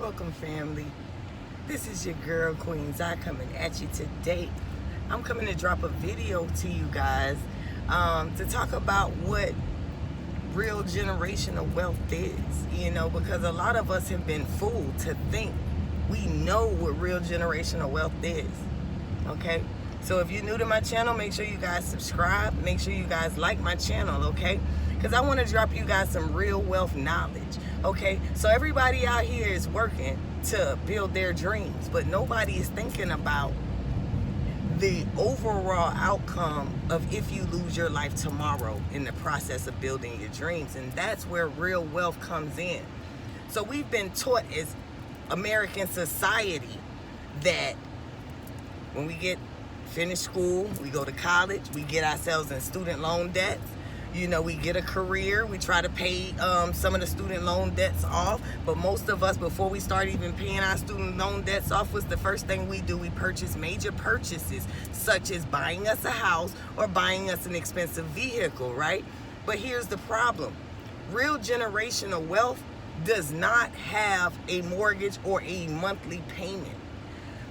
Welcome, family. This is your girl, Queen Zai, coming at you today. I'm coming to drop a video to you guys to talk about what real generational wealth is, because a lot of us have been fooled to think we know what real generational wealth is, okay? So if you're new to my channel, make sure you guys subscribe. Make sure you guys like my channel, okay? Because I want to drop you guys some real wealth knowledge, okay? So everybody out here is working to build their dreams, but nobody is thinking about the overall outcome of if you lose your life tomorrow in the process of building your dreams. And that's where real wealth comes in. So we've been taught as American society that when we finish school, we go to college, we get ourselves in student loan debts. We get a career, we try to pay some of the student loan debts off, but most of us, before we start even paying our student loan debts off, what's the first thing we do? We purchase major purchases, such as buying us a house or buying us an expensive vehicle, right? But here's the problem. Real generational wealth does not have a mortgage or a monthly payment.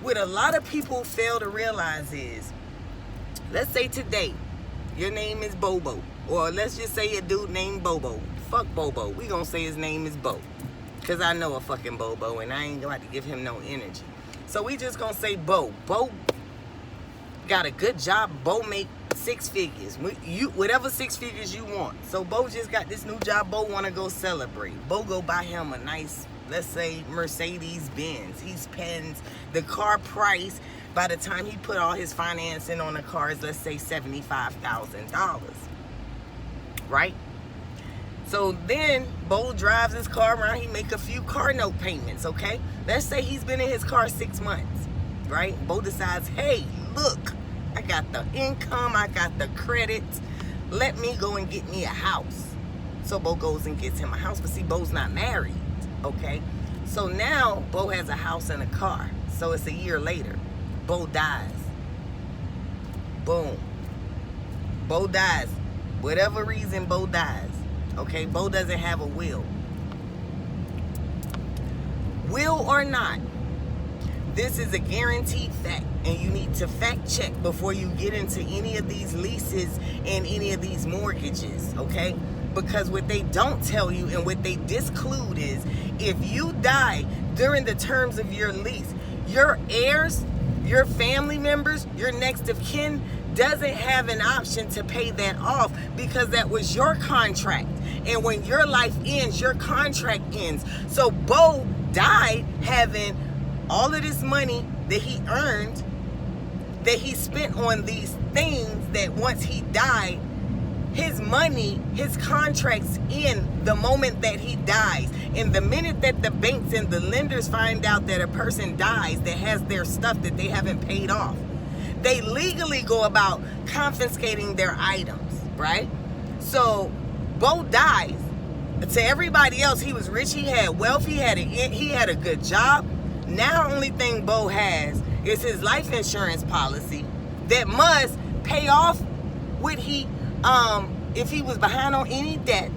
What a lot of people fail to realize is, let's say today, your name is Bobo. Or let's just say a dude named Bobo. Fuck Bobo. We gonna say his name is Bo. Because I know a fucking Bobo and I ain't about to give him no energy. So we just gonna say Bo. Bo got a good job. Bo make 6 figures. Whatever 6 figures you want. So Bo just got this new job. Bo wanna go celebrate. Bo go buy him a nice, let's say, Mercedes Benz. He spends the car price, by the time he put all his financing on the cars, let's say $75,000. Right? So then Bo drives his car around, he make a few car note payments, okay? Let's say he's been in his car 6 months, right? Bo decides, hey, look, I got the income, I got the credits, let me go and get me a house. So Bo goes and gets him a house, but see, Bo's not married, okay? So now Bo has a house and a car. So it's a year later. Bo dies. Boom. Bo dies. Whatever reason, Bo dies. Okay, Bo doesn't have a will. Will or not, this is a guaranteed fact, and you need to fact check before you get into any of these leases and any of these mortgages, okay? Because what they don't tell you and what they disclude is, if you die during the terms of your lease, your heirs, your family members, your next of kin doesn't have an option to pay that off, because that was your contract. And when your life ends, your contract ends. So Bo died having all of this money that he earned, that he spent on these things, that once he died, his money, his contracts end the moment that he dies. And the minute that the banks and the lenders find out that a person dies that has their stuff that they haven't paid off, they legally go about confiscating their items, right? So Bo dies. To everybody else, he was rich, he had wealth, he had a good job. Now only thing Bo has is his life insurance policy that must pay off what he if he was behind on any debts,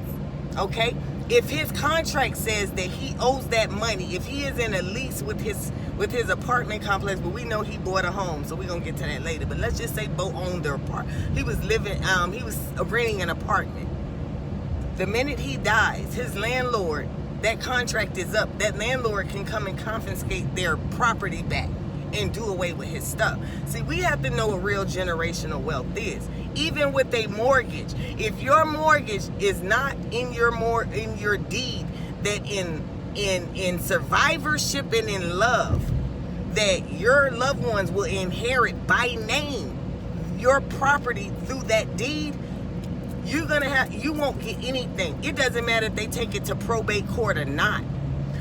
okay? If his contract says that he owes that money, if he is in a lease with his apartment complex, but we know he bought a home, so we're gonna get to that later. But let's just say Bo owned the apartment. He was renting an apartment. The minute he dies, his landlord, that contract is up. That landlord can come and confiscate their property back and do away with his stuff. See, we have to know what real generational wealth is. Even with a mortgage, if your mortgage is not in your deed, that in survivorship and in love, that your loved ones will inherit by name your property through that deed, you won't get anything. It doesn't matter if they take it to probate court or not.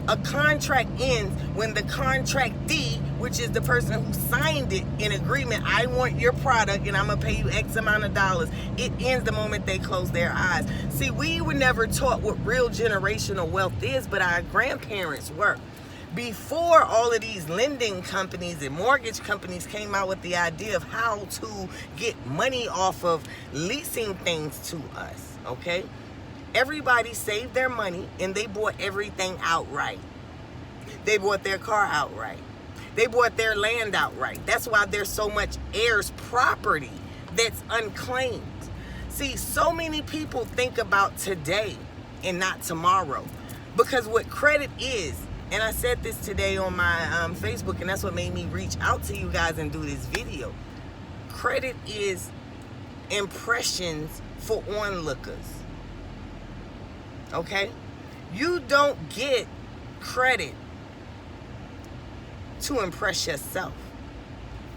A contract ends when the contractee, which is the person who signed it in agreement, I want your product and I'm gonna pay you X amount of dollars, it ends the moment they close their eyes. See, we were never taught what real generational wealth is, but our grandparents were. Before all of these lending companies and mortgage companies came out with the idea of how to get money off of leasing things to us, okay? Everybody saved their money and they bought everything outright. They bought their car outright. They bought their land outright. That's why there's so much heirs property that's unclaimed. See, so many people think about today and not tomorrow. Because what credit is, and I said this today on my Facebook, and that's what made me reach out to you guys and do this video. Credit is impressions for onlookers. Okay? You don't get credit to impress yourself.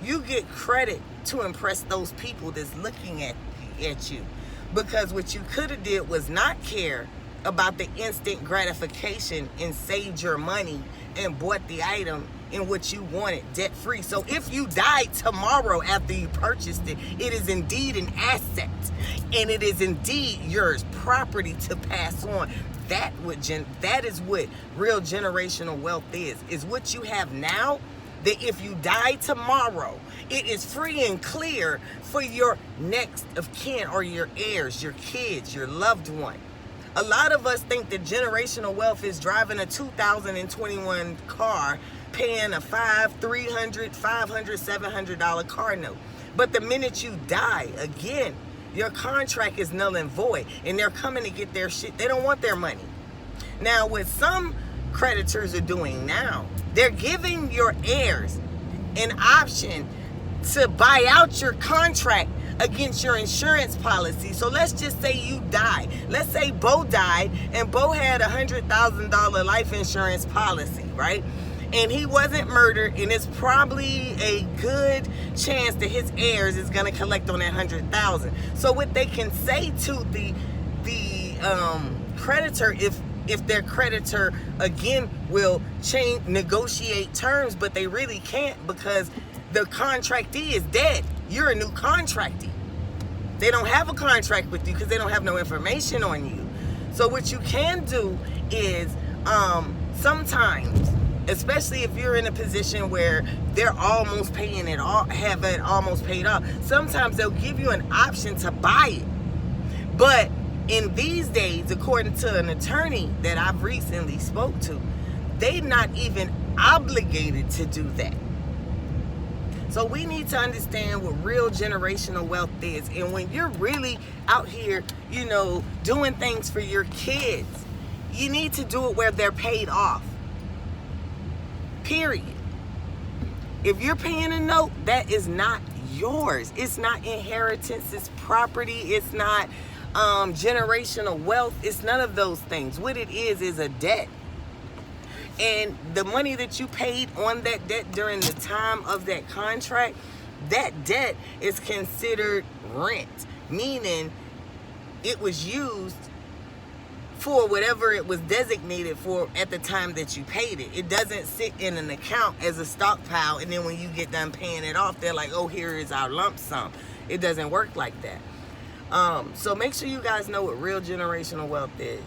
You get credit to impress those people that's looking at you. Because what you could have did was not care about the instant gratification and saved your money and bought the item in what you wanted debt-free. So if you die tomorrow after you purchased it, it is indeed an asset, and it is indeed yours, property to pass on. That is what real generational wealth is what you have now, that if you die tomorrow, it is free and clear for your next of kin or your heirs, your kids, your loved one. A lot of us think that generational wealth is driving a 2021 car, paying a $500, $700 car note. But the minute you die, again, your contract is null and void, and they're coming to get their shit. They don't want their money. Now, what some creditors are doing now, they're giving your heirs an option to buy out your contract against your insurance policy. So let's just say you die. Let's say Bo died, and Bo had a $100,000 life insurance policy, right? And he wasn't murdered, and it's probably a good chance that his heirs is going to collect on that $100,000. So what they can say to the creditor, if their creditor again will negotiate terms, but they really can't because the contractee is dead. You're a new contractee. They don't have a contract with you because they don't have no information on you. So what you can do is sometimes, especially if you're in a position where they're almost paying it all, have it almost paid off, sometimes they'll give you an option to buy it. But in these days, according to an attorney that I've recently spoke to, they're not even obligated to do that. So we need to understand what real generational wealth is. And when you're really out here, doing things for your kids, you need to do it where they're paid off. Period. If you're paying a note, that is not yours. It's not inheritance. It's property. It's not generational wealth. It's none of those things. What it is a debt. And the money that you paid on that debt during the time of that contract, that debt is considered rent, meaning it was used for whatever it was designated for at the time that you paid it. It doesn't sit in an account as a stockpile, and then when you get done paying it off, they're like, oh, here is our lump sum. It doesn't work like that. So make sure you guys know what real generational wealth is.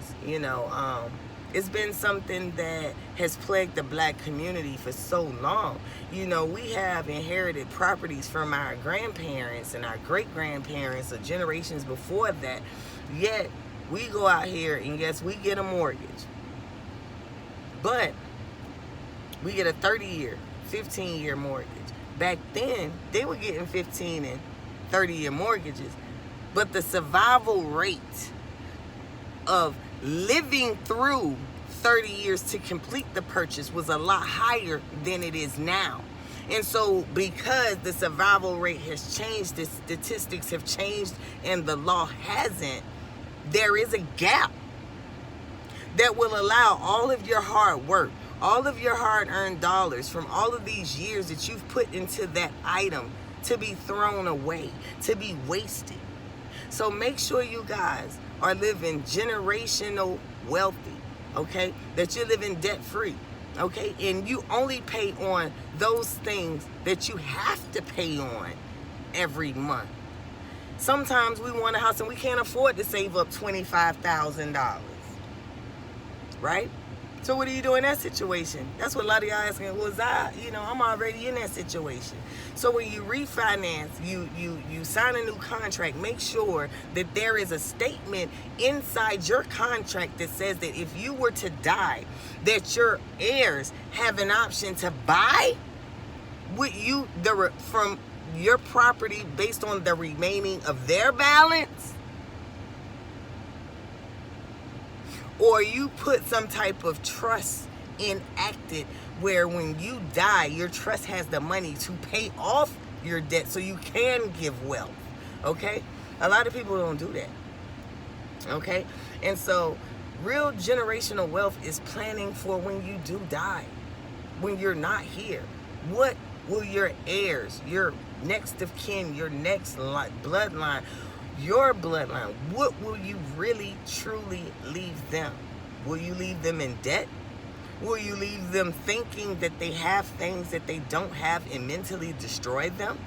It's been something that has plagued the black community for so long. We have inherited properties from our grandparents and our great-grandparents or generations before that. Yet, we go out here and yes, we get a mortgage. But we get a 30-year, 15-year mortgage. Back then, they were getting 15 and 30-year mortgages. But the survival rate of living through 30 years to complete the purchase was a lot higher than it is now. And so because the survival rate has changed, the statistics have changed, and the law hasn't, there is a gap that will allow all of your hard work, all of your hard-earned dollars from all of these years that you've put into that item to be thrown away, to be wasted. So make sure you guys are living generational wealthy, okay? That you're living debt-free, okay? And you only pay on those things that you have to pay on every month. Sometimes we want a house and we can't afford to save up $25,000, right? So what do you do in that situation? That's what a lot of y'all asking. Was I'm already in that situation. So when you refinance, you sign a new contract, make sure that there is a statement inside your contract that says that if you were to die, that your heirs have an option to buy from your property based on the remaining of their balance. Or you put some type of trust enacted where when you die, your trust has the money to pay off your debt so you can give wealth. Okay? A lot of people don't do that. Okay? And so real generational wealth is planning for when you do die, when you're not here. What will your heirs, your next of kin, your next bloodline, your bloodline, what will you really truly leave them? Will you leave them in debt? Will you leave them thinking that they have things that they don't have and mentally destroy them?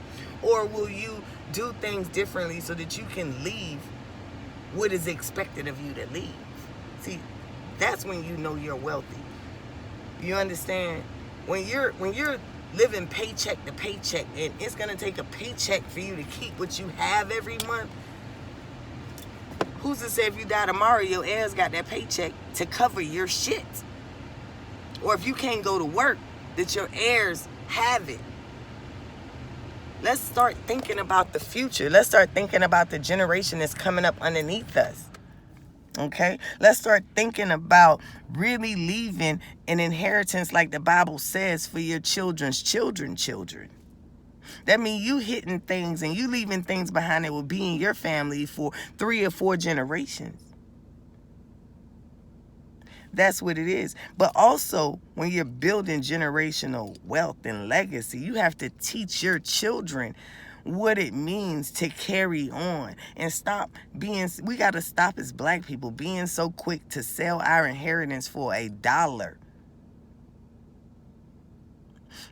Or will you do things differently so that you can leave what is expected of you to leave? See, that's when you know you're wealthy. You understand? When you're living paycheck to paycheck and it's gonna take a paycheck for you to keep what you have every month, who's to say if you die tomorrow, your heirs got that paycheck to cover your shit? Or if you can't go to work, that your heirs have it. Let's start thinking about the future. Let's start thinking about the generation that's coming up underneath us. Okay? Let's start thinking about really leaving an inheritance like the Bible says for your children's children. That means you hitting things and you leaving things behind that will be in your family for 3 or 4 generations. That's what it is. But also, when you're building generational wealth and legacy, you have to teach your children what it means to carry on and we got to stop as black people being so quick to sell our inheritance for $1.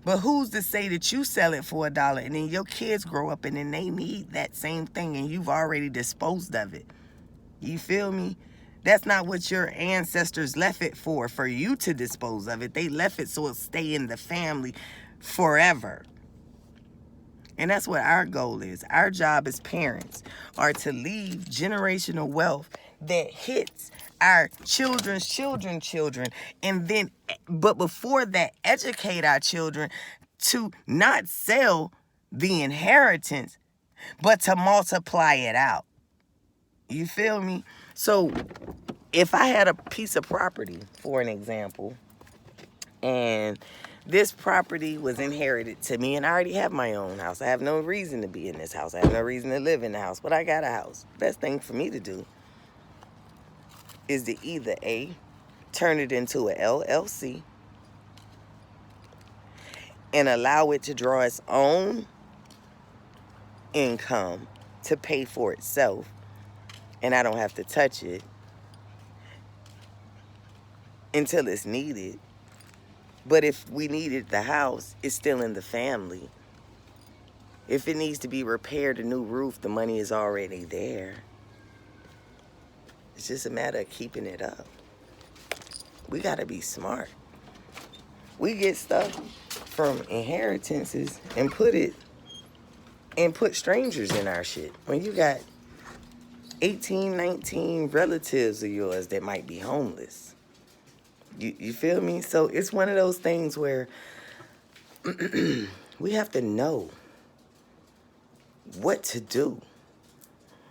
But who's to say that you sell it for $1 and then your kids grow up and then they need that same thing and you've already disposed of it? You feel me? That's not what your ancestors left it for you to dispose of it. They left it so it'll stay in the family forever. And that's what our goal is. Our job as parents are to leave generational wealth that hits our children's children. And then, but before that, educate our children to not sell the inheritance, but to multiply it out. You feel me? So if I had a piece of property, for an example, and this property was inherited to me and I already have my own house. I have no reason to be in this house. I have no reason to live in the house, but I got a house. Best thing for me to do is to either A, turn it into an LLC and allow it to draw its own income to pay for itself and I don't have to touch it until it's needed. But if we needed the house, it's still in the family. If it needs to be repaired, a new roof, the money is already there. It's just a matter of keeping it up. We gotta be smart. We get stuff from inheritances and put strangers in our shit. When you got 18, 19 relatives of yours that might be homeless. You feel me? So it's one of those things where we have to know what to do,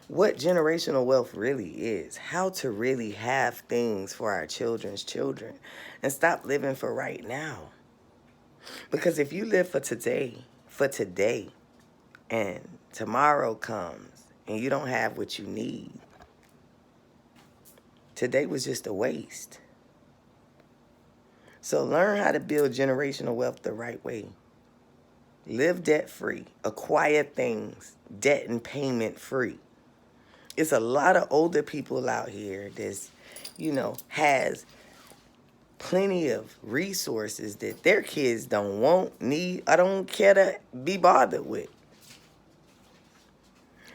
what generational wealth really is, how to really have things for our children's children, and stop living for right now. Because if you live for today, and tomorrow comes and you don't have what you need, today was just a waste. So learn how to build generational wealth the right way. Live debt-free. Acquire things debt and payment free. It's a lot of older people out here that's, has plenty of resources that their kids don't want, need, or don't care to be bothered with.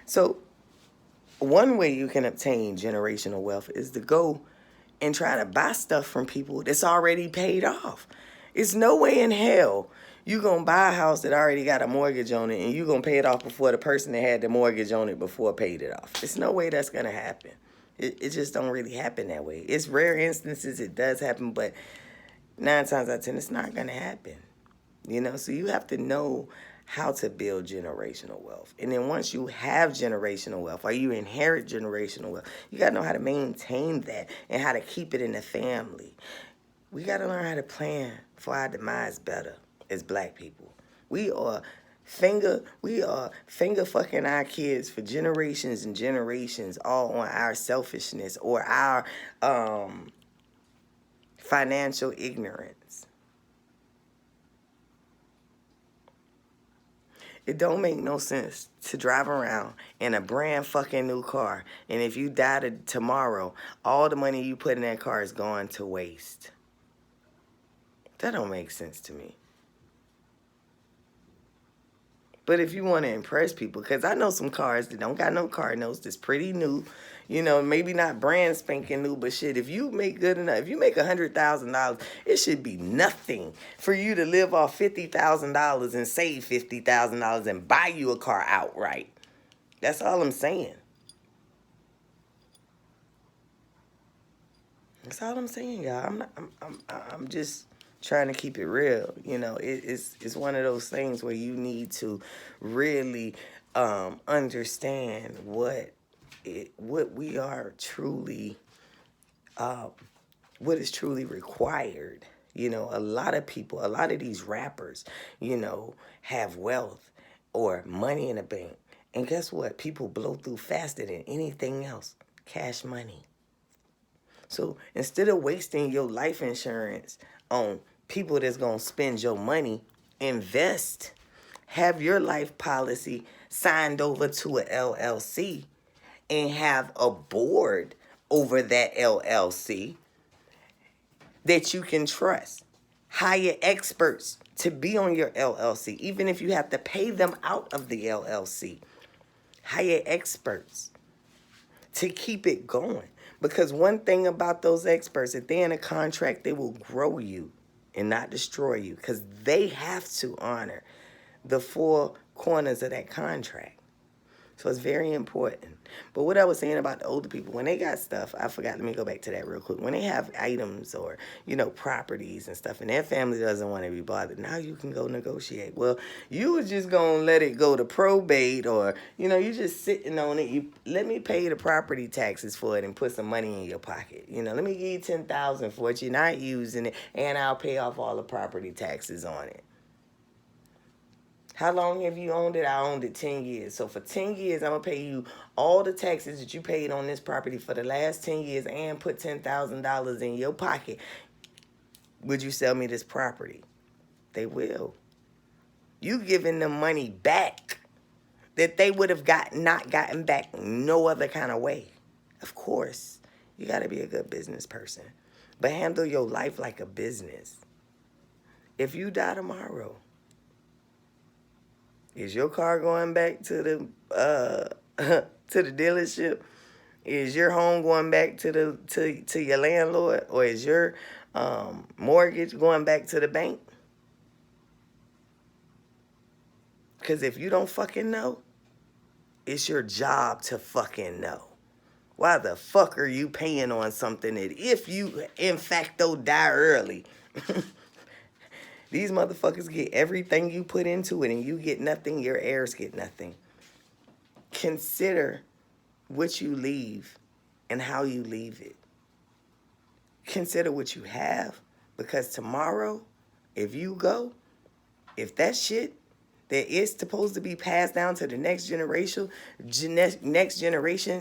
So one way you can obtain generational wealth is to go and try to buy stuff from people that's already paid off. It's no way in hell you gonna buy a house that already got a mortgage on it and you gonna pay it off before the person that had the mortgage on it before paid it off. It's no way that's gonna happen. It just don't really happen that way. It's rare instances it does happen, but 9 times out of 10 it's not gonna happen. So you have to know how to build generational wealth. And then once you have generational wealth or you inherit generational wealth, you got to know how to maintain that and how to keep it in the family. We got to learn how to plan for our demise better as black people. We are finger fucking our kids for generations and generations, all on our selfishness or our financial ignorance. It don't make no sense to drive around in a brand fucking new car, and if you die tomorrow, all the money you put in that car is going to waste. That don't make sense to me. But if you want to impress people, because I know some cars that don't got no car notes, that's pretty new, maybe not brand spanking new, but shit, if you make good enough, if you make $100,000, it should be nothing for you to live off $50,000 and save $50,000 and buy you a car outright. That's all I'm saying. That's all I'm saying, y'all. I'm just trying to keep it real. It's one of those things where you need to really understand what we are truly, what is truly required. A lot of people, a lot of these rappers, have wealth or money in the bank. And guess what? People blow through faster than anything else. Cash money. So instead of wasting your life insurance on people that's going to spend your money, invest. Have your life policy signed over to a LLC and have a board over that LLC that you can trust. Hire experts to be on your LLC, even if you have to pay them out of the LLC. Hire experts to keep it going. Because one thing about those experts, if they're in a contract, they will grow you and not destroy you, because they have to honor the 4 corners of that contract. So it's very important. But what I was saying about the older people, when they got stuff, I forgot, let me go back to that real quick. When they have items or, properties and stuff, and their family doesn't want to be bothered, now you can go negotiate. Well, you were just going to let it go to probate, or, you just sitting on it. You let me pay the property taxes for it and put some money in your pocket. Let me give you $10,000 for it. You're not using it, and I'll pay off all the property taxes on it. How long have you owned it? I owned it 10 years. So for 10 years, I'm going to pay you all the taxes that you paid on this property for the last 10 years and put $10,000 in your pocket. Would you sell me this property? They will. You giving them money back that they would have not gotten back no other kind of way. Of course, you got to be a good business person. But handle your life like a business. If you die tomorrow, is your car going back to the to the dealership? Is your home going back to your landlord, or is your mortgage going back to the bank? Because if you don't fucking know, it's your job to fucking know. Why the fuck are you paying on something that if you in facto die early? These motherfuckers get everything you put into it and you get nothing, your heirs get nothing. Consider what you leave and how you leave it. Consider what you have, because tomorrow, if you go, if that shit that is supposed to be passed down to the next generation,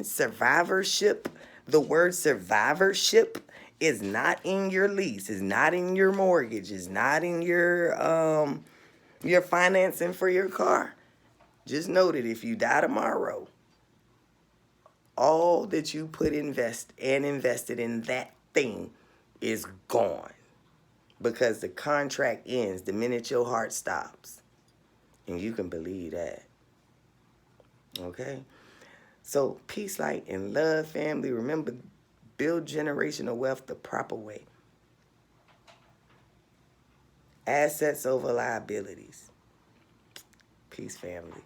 survivorship, the word survivorship is not in your lease, is not in your mortgage, is not in your financing for your car. Just know that if you die tomorrow, all that you invested in that thing is gone, because the contract ends the minute your heart stops. And you can believe that. Okay? So peace, light, and love, family. Remember, Build generational wealth the proper way. Assets over liabilities. Peace, family.